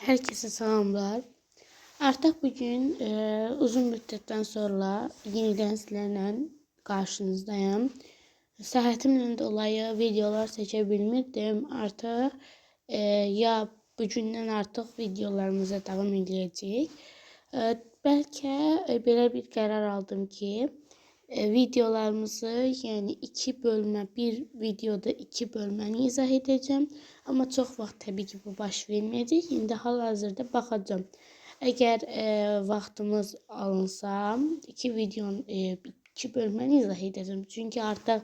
Herkese selamlar. Artık bugün uzun müddəttdən sonra yenidən sizlərlə qarşınızdayım. Səhhətimlə dolayı videolar çəkə bilmirdim. Artıq ya bugündən artıq videolarımıza davam edəcəyik. Bəlkə belə bir qərar aldım ki, videolarımızı yəni iki bölmə, bir videoda iki bölməni izah edəcəm. Amma çox vaxt təbii ki bu baş verməyəcək. İndi hal-hazırda baxacağım. Əgər vaxtımız alınsa, iki videonun iki bölməni izah edəcəm. Çünki artıq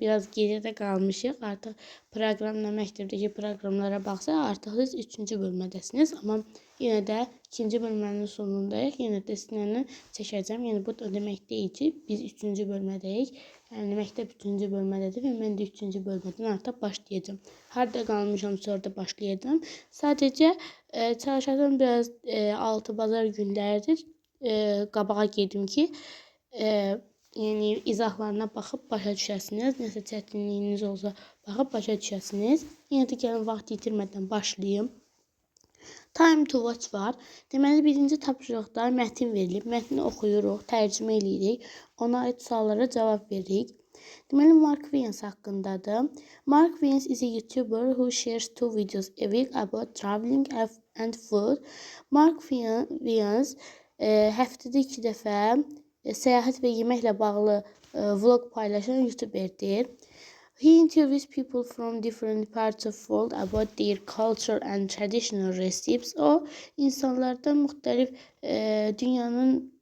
biraz geridə qalmışıq. Artıq proqramla məktəbdəki proqramlara baxsaq, artıq siz 3-cü bölmədəsiniz. Amma yenə də ikinci bölmənin sonundayıq. Yenə də sizlərlə çəkəcəm. Yəni bu da demək deyil ki, biz 3-cü bölmədəyik. Yəni məktəb 3-cü bölmədədir və mən də 3-cü bölmədən artıq başlayacağam. Harda qalmışamsa orada başlayacağam. Sadəcə çalışacağam biraz 6 bazar günləridir qabağa gedim ki, yəni izahlarına baxıb başa düşəsiniz. Nəsə çətinliyiniz olsa baxıb başa düşəsiniz. Yenə də gəlin vaxt itirmədən başlayım. Time to watch var. Deməli, birinci tapşırıqda mətin verilib. Mətni oxuyuruq, tərcümə edirik. Ona aid suallara cavab veririk. Deməli, Mark Wiens haqqındadır. Mark Wiens is a YouTuber who shares 2 videos a week about traveling and food. Mark Wiens həftədə 2 dəfə səyahət və yeməklə bağlı vlog paylaşan YouTuberdir. He interviews people from different parts of the world about their culture and traditional recipes. O, insanlardan dünyanın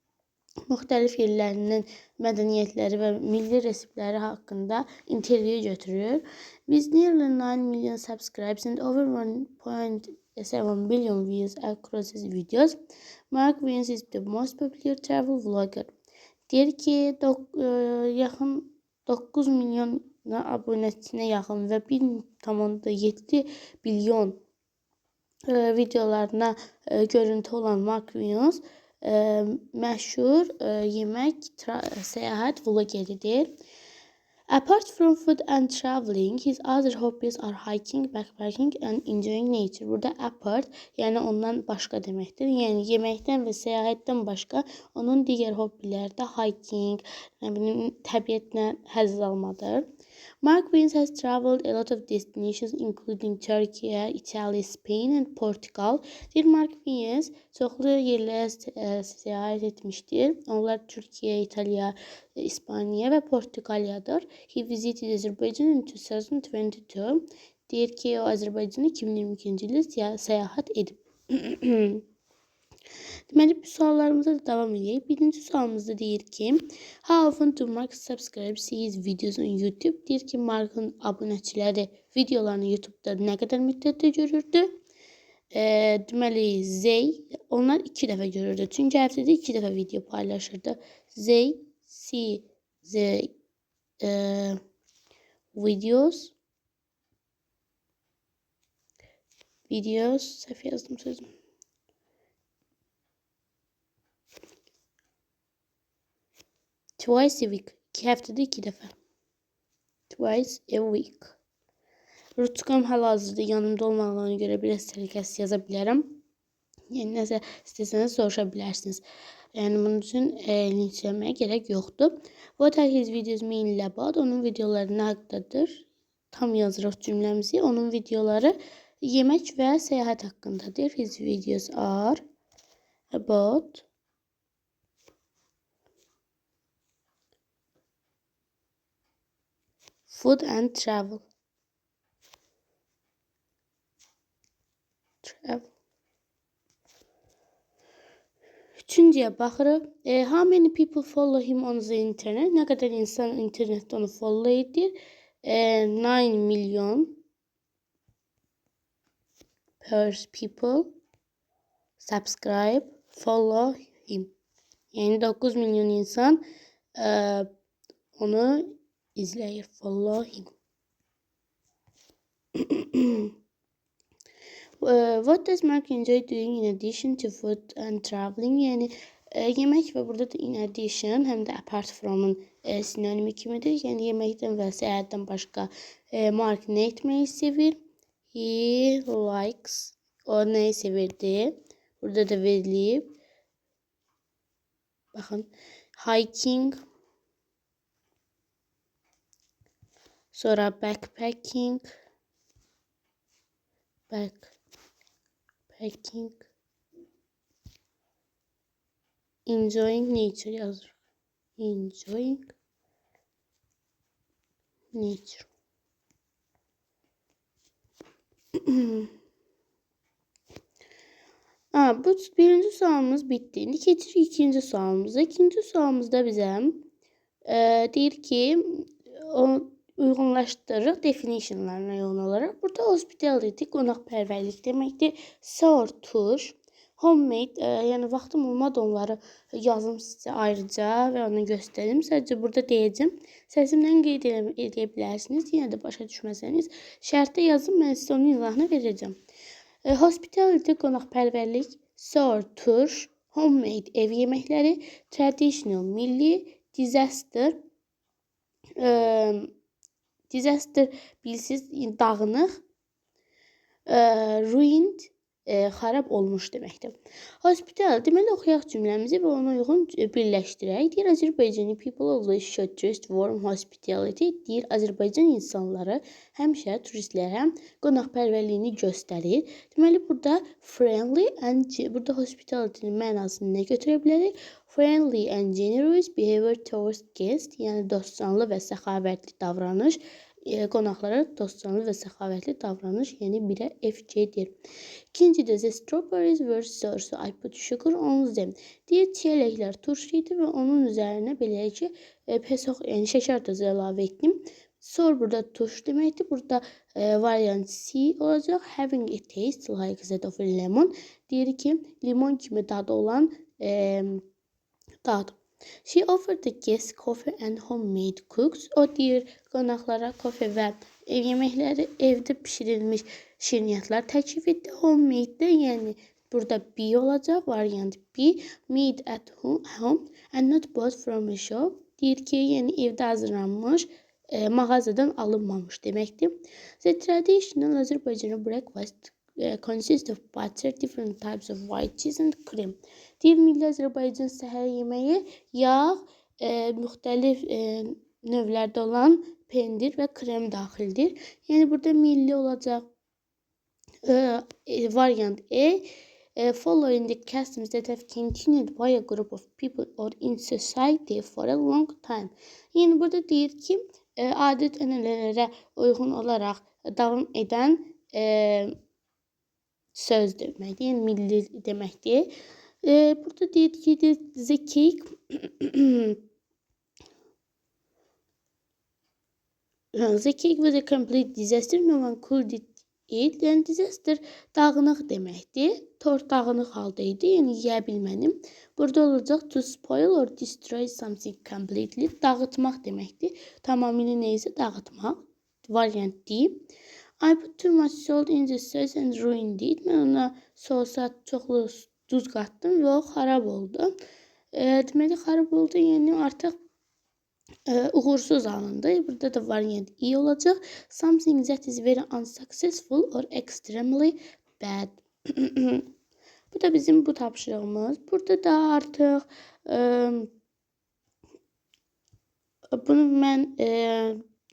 müxtəlif yerlərinin mədəniyyətləri və milli reseptləri haqqında intervyu götürür. With nearly 9 million subscribers and over 1.7 billion views across his videos, Mark Wiens is the most popular travel vlogger. Deyir ki, yaxın 9 milyon abunəçisinə yaxın və 1.7 milyon videolarına görüntü olan Mark Wiens məşhur yemək, səyahət vlogeridir. Apart from food and traveling, his other hobbies are hiking, backpacking and enjoying nature. Burada apart, yəni ondan başqa deməkdir. Yəni yeməkdən və səyahətdən başqa onun digər hobbiləri də hiking, təbiətlə həzz almadır. Mark Wiens has traveled a lot of destinations including Turkey, Italy, Spain and Portugal. Mark Wiens çoxlu yerlərə səyahət etmişdir. Onlar Türkiyə, İtaliya, İspaniya və Portuqaliyadır. He visited Azerbaijan in 2022. Deyir ki, o Azərbaycana 2022-ci ildə səyahət edib. Deməli, bu suallarımıza da davam edək. Birinci sualımızda deyir ki, how often do Mark subscribers see his videos on YouTube? Deyir ki, Mark'ın abunəçiləri videolarını YouTube'da nə qədər müddətdə görürdü? Deməli, Zey, onlar 2 dəfə görürdü. Çünki həftədə 2 dəfə video paylaşırdı. Zey, see the videos, səhv yazdım sözüm. Twice a week. 2 həftədə 2 dəfə. Twice a week. Rutkam hal-hazırda yanımda olmağına görə biraz səliqəsiz yaza bilərəm. Yəni, nəsə istəsəniz soruşa bilərsiniz. Yəni, bunun üçün linçləməyə gerək yoxdur. What are his videos mainly about? Onun videoları nə haqqdadır? Tam yazırıq cümləmizi. Onun videoları yemək və səyahət haqqındadır. His videos are about food and travel. Üçüncüyə baxırıq. How many people follow him on the internet? Nə qədər insan internetdə onu follow edir? 9 milyon people subscribe, follow him. Yəni 9 milyon insan onu izləyir, follow him. What does Mark enjoy doing in addition to food and traveling? Yəni yemək və burada da in addition, həm də apart from-un sinonimi kimidir. Yəni yeməkdən və səyahətdən başqa Mark nə etməyi sevir? He likes, o neyse verdi. Burada da verilib. Baxın, hiking, sonra backpacking, enjoying nature yazır. Enjoying nature. Bu birinci sualımız bitti. İndi keçirik ikinci sualımıza. İkinci sualımızda bize deyir ki o uyğunlaşdırırıq definitionlarına yoğun olaraq. Burada hospitality qonaqpərvərlik deməkdir. Sour tuş, homemade, yəni vaxtım olmadı onları yazım sizə ayrıca və onu göstərim. Sadəcə burada deyəcəm. Səsimdən qeyd edə bilərsiniz. Yenə də başa düşməsəniz şərtdə yazın, mən sizə onun izahını verəcəm. Hospitality qonaqpərvərlik, sour tuş, homemade ev yeməkləri, traditional milli, disaster bilsiz dağınıq, ruined xarab olmuş deməkdir. Hospital deməli oxuyaq cümləmizi və ona uyğun birləşdirək. Deyir Azərbaycanlı people always show tourist warm hospitality. Deyir Azərbaycan insanları həmişə turistlərə qonaqpərvərliyini göstərir. Deməli burada friendly and burada hospitality'nin mənasını nə götürə bilərik? Friendly and generous behavior towards guests, yəni dostcanlı və səxavətli davranış. Qonaqlara dostcanlı və səxavətli davranış, yəni 1-ə FC'dir. İkincidə the strawberries were sour, so I put sugar on them. Deyir çiyələklər turşu idi və onun üzərinə belə ki pesox, yəni şəkər də əlavə etdim. Sour burada turş deməkdir. Burada variant C olacaq. Having a taste like that of a lemon. Deyir ki limon kimi dadı olan dad. She offered the guests coffee and homemade cooks. O deyir qonaqlara kofe və ev yeməkləri, evdə bişirilmiş şirniyyatlar təklif etdi. Homemade də, yəni burada B olacaq, variant B. Made at home and not bought from a shop. Deyir ki, yəni evdə hazırlanmış, mağazadan alınmamış deməkdir. The traditional Azərbaycan breakfast consists of butter, different types of white cheese and cream. Deyir milli Azərbaycan səhər yeməyi yağ, müxtəlif növlərdə olan pendir və krem daxildir. Yəni burada milli olacaq variant E. Following the customs that have continued by a group of people or in society for a long time. Yəni burada deyir ki, adət-ənənələrə uyğun olaraq davam edən söz deməkdir, yəni milli deməkdir. Burada deyir ki, the cake the cake was a complete disaster, no one could eat. Yəni disaster dağınıq deməkdir. Tort dağınıq halda idi, yəni yeyə bilmədim. Burada olacaq to spoil or destroy something completely. Dağıtmaq deməkdir. Tamamilə neysə dağıtmaq. Variant D. I put too much salt in the sauce and ruined it. Mən ona sosa çoxlu duz qatdım və o xarab oldu. Deməli xarab oldu, yəni artıq uğursuz alındı. Burada da variant E olacaq. Something that is very unsuccessful or extremely bad. Bu da bizim bu tapşırığımız. Burada da artıq bunu mən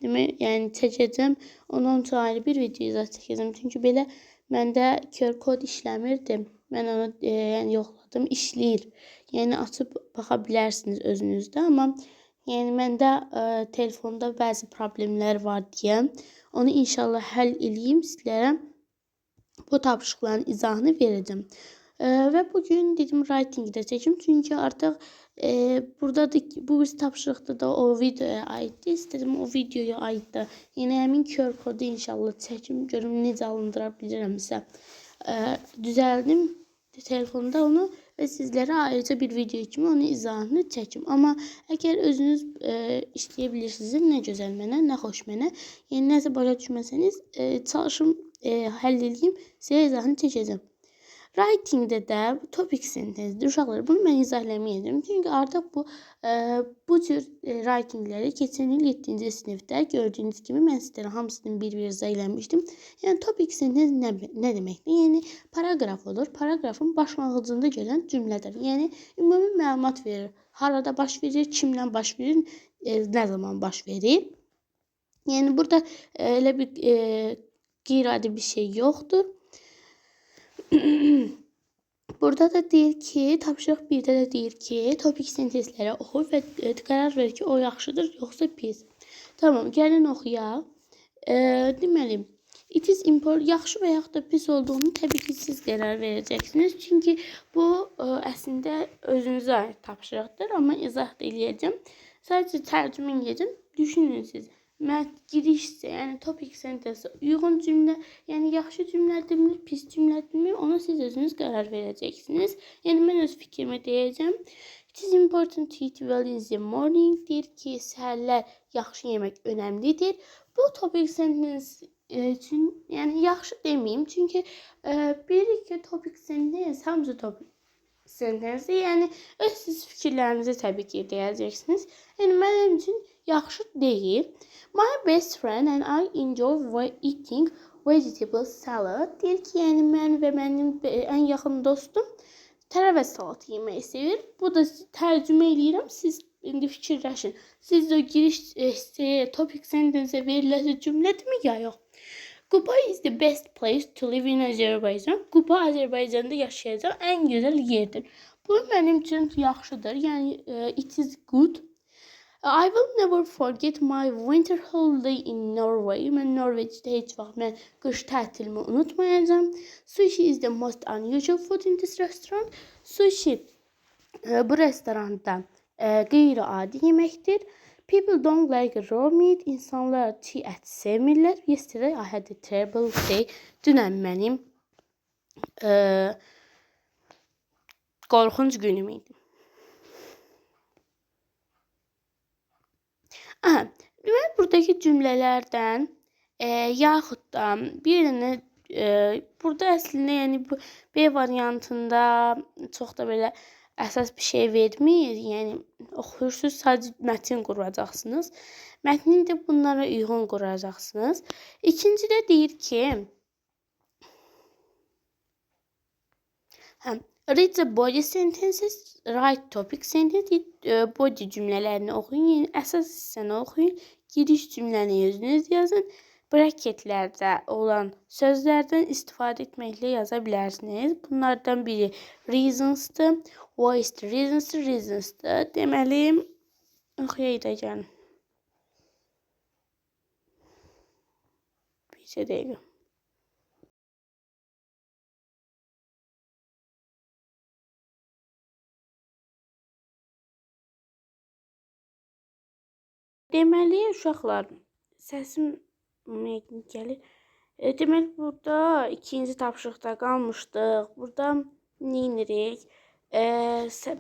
yəni çəkəcəm. Onun üçün ayrı bir video izah çəkəcəm. Çünki belə məndə QR kod işləmirdi. Mən onu yəni yoxladım, işləyir. Yəni açıb baxa bilərsiniz özünüzdə, amma yəni məndə telefonda bəzi problemlər var deyə onu inşallah həll eləyim, sizlərə bu tapşırıqların izahını verəcəm. Və bugün dedim writing-də çəkim, çünki artıq burada da bu bir tapşırıqda da o videoya aiddir. İstədim o videoya aiddir. Yəni həmin QR kodu inşallah çəkim, görüm necə alındıra bilirəmsə. Düzəldim telefonda onu və sizlərə ayrıca bir video kimi onun izahını çəkim. Amma əgər özünüz işləyə bilirsiniz, nə gözəl mənə, nə xoş mənə, yəni nəsə başa düşməsəniz, çalışım həll edeyim, sizə izahını çəkəcəm. Writing-də də topic sentezdir. Uşaqlar, bunu mən izah eləməyəcəm. Çünki artıq bu cür writingləri keçən il 7-ci sinifdə gördüyünüz kimi mən sizlərə hamısını bir-bir izah eləmişdim. Yəni topic sentez nə deməkdir? Yəni paraqraf olur. Paraqrafın başlanğıcında gələn cümlədir. Yəni ümumi məlumat verir. Harada baş verir, kimlə baş verir, nə zaman baş verir. Yəni burada elə bir qeyri-adi bir şey yoxdur. Burada da deyir ki, tapşırıq 1-də də deyir ki, topik sentezləri oxu və qərar ver ki, o yaxşıdır, yoxsa pis. Tamam, gəlin oxuyaq. Deməli, it is important, yaxşı və yaxud da pis olduğunu təbii ki, siz qərar verəcəksiniz. Çünki bu əslində özünüzə aid tapşırıqdır, amma izah da eləyəcəm. Sadəcə tərcümə edəcəm, düşünün siz. Girişsə, yəni topic sentezi uyğun cümlə, yəni yaxşı cümlədirmi, pis cümlədirmi, ona siz özünüz qərar verəcəksiniz. Yəni mən öz fikrimi deyəcəm. It is important to eat well in the morning. Deyir ki, səhərlər yaxşı yemək önəmlidir. Bu topic sentence üçün, yəni yaxşı deməyim, çünki bilirik ki, topic sentence hamısı topic sentence, yəni öz siz fikirlərinizi təbii ki, deyəcəksiniz. Yəni mənim üçün yaxşı deyil. My best friend and I enjoy eating vegetable salad. Deyir ki, yəni mən və mənim ən yaxın dostum tərəvəz salatı yeməyi sevir. Bu da tərcümə eləyirəm. Siz indi fikirləşin. Siz o giriş topic sentence veriləcək cümlədirmi ya yox? Quba is the best place to live in Azərbaycan. Quba Azərbaycanda yaşayacaq ən gözəl yerdir. Bu mənim üçün yaxşıdır. Yəni it is good. I will never forget my winter holiday in Norway. Mən Norveçdə heç vaxt mən qış tətilimi unutmayacağam. Sushi is the most unusual food in this restaurant. Sushi bu restoranda qeyri-adi yeməkdir. People don't like raw meat. İnsanlar çiğ ət sevmirlər. Yesterday I had a terrible day. Dünən mənim qorxunc günüm idi. Deməli, buradakı cümlələrdən yaxud da bir dənə burada əslində yəni bu B variantında çox da belə əsas bir şey vermir. Yəni oxuyursunuz, sadəcə mətn quracaqsınız. Mətni də bunlara uyğun quracaqsınız. İkincidə deyir ki, read the body sentences, write topic sentence, body cümlələrini oxuyun, yəni əsas hissəni oxuyun, giriş cümləni özünüz yazın, bracketlərdə olan sözlərdən istifadə etməklə yaza bilərsiniz. Bunlardan biri reasons'dır, voice'dir, reasons'dır. Deməli, oxuyaq da gəlin. Bir dəqiqə. Deməli, uşaqlar, səsim gəlir. Deməli, burada ikinci tapşırıqda qalmışdıq. Burada nə edirik?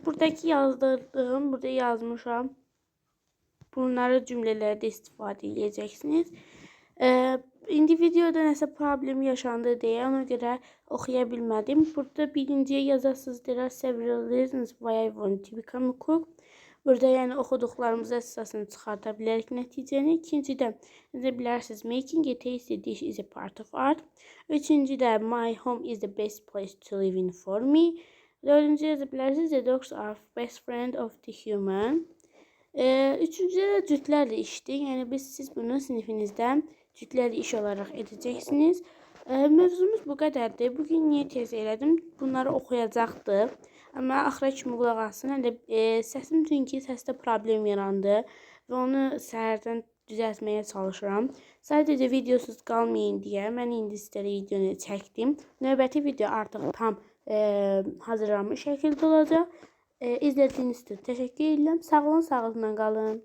Buradakı yazdırdığım, burada yazmışam. Bunları cümlələrdə istifadə edəcəksiniz. İndi videoda nəsə problem yaşandı deyə, ona görə oxuya bilmədim. Burada birinciyə yazasınız, there are several reasons why I want to become a cook. Burada yəni oxuduqlarımız əsasını çıxarda bilərik nəticəni. İkincidə yazə bilərsiniz, making a tasty dish is a part of art. Üçüncüdə my home is the best place to live in for me. Dördüncü yazə bilərsiniz, the dogs are best friend of the human. Üçüncüdə də cütlərlə işdir. Yəni siz bunu sinifinizdə cütlərlə iş olaraq edəcəksiniz. Mövzumuz bu qədərdir. Bugün niyə tez elədim? Bunları oxuyacaqdır. Amma axıra kimi qulaq asın. Səsim çünki səsdə problem yarandı və onu səhərdən düzəltməyə çalışıram. Sadəcə videosuz qalmayın deyə mən indi sizlərə videonu çəkdim. Növbəti video artıq tam hazırlanmış şəkildə olacaq. İzlədiyiniz üçün təşəkkür edirəm. Sağ olun, sağlıqla qalın.